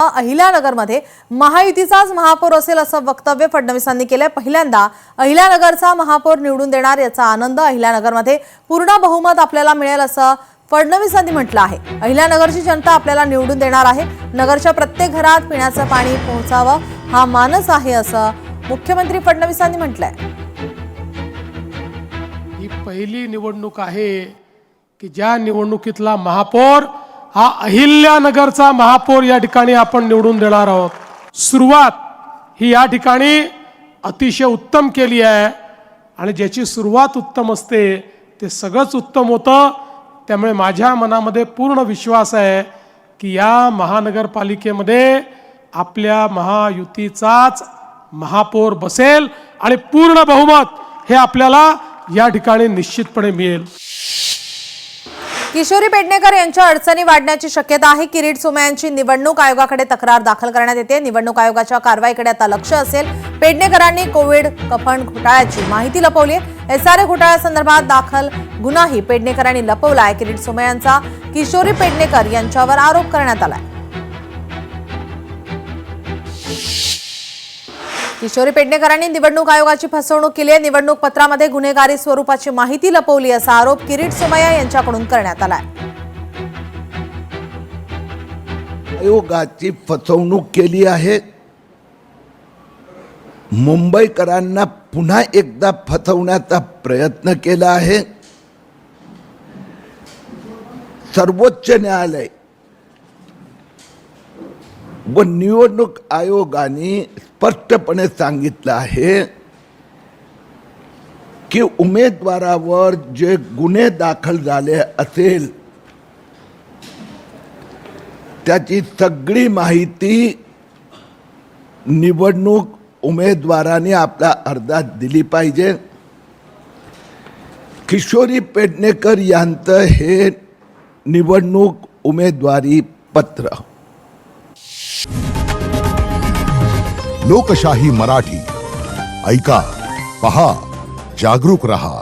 अहिल्यानगरमध्ये महायुतीचाच महापौर असेल असं वक्तव्य फडणवीसांनी केलंय। पहिल्यांदा अहिल्यानगरचा महापौर निवडून देणार याचा आनंद, अहिल्यानगरमध्ये पूर्ण बहुमत आपल्याला मिळेल असं फडणवीसांनी म्हटलं आहे। अहिल्यानगरची जनता आपल्याला निवडून देणार आहे। नगरच्या प्रत्येक घरात पिण्याचं पाणी पोहोचावं हा मानस आहे असं मुख्यमंत्री फडणवीसांनी म्हटलंय। ही पहिली निवडणूक आहे की ज्या निवडणुकीतला महापौर हा अहिल्यानगरचा महापौर या ठिकाणी आपण निवडून देणार आहोत। सुरुवात ही या ठिकाणी अतिशय उत्तम केली आहे आणि ज्याची सुरुवात उत्तम असते ते सगळंच उत्तम होतं। त्यामुळे माझ्या मनामध्ये पूर्ण विश्वास आहे की या महानगरपालिकेमध्ये आपल्या महायुतीचाच महापौर बसेल आणि पूर्ण बहुमत हे आपल्याला या ठिकाणी निश्चितपणे मिळेल। किशोरी पेडणेकर यांच्या अडचणी वाढण्याची शक्यता आहे। किरीट सोमय्यांची निवडणूक आयोगाकडे तक्रार दाखल करण्यात येते। निवडणूक आयोगाच्या कारवाईकडे आता लक्ष असेल। पेडणेकरांनी कोविड कफन घोटाळ्याची माहिती लपवली आहे। SRA घोटाळ्यासंदर्भात दाखल गुन्हाही पेडणेकरांनी लपवलाय। किरीट सोमय्यांचा किशोरी पेडणेकर यांच्यावर आरोप करण्यात आलाय। किशोरी पेडणेकरांनी निवडणूक आयोगाची फसवणूक केली आहे। निवडणूक पत्रामध्ये गुन्हेगारी स्वरूपाची माहिती लपवली असा आरोप किरीट सोमय्या यांच्याकडून करण्यात आलाय। आयोगाची फसवणूक केली आहे। मुंबईकरांना पुन्हा एकदा फसवण्याचा प्रयत्न केला आहे। सर्वोच्च न्यायालय व निवडणूक आयोगाने स्पष्टपणे सांगितलं आहे की उमेदवारावर जे गुन्हे दाखल झाले असेल त्याची सगळी माहिती निवडणूक उमेदवाराने आपल्या अर्जात दिली पाहिजे। किशोरी पेडणेकर यांचं हे निवडणूक उमेदवारी पत्र। लोकशाही मराठी ऐका, पहा, जागरूक रहा।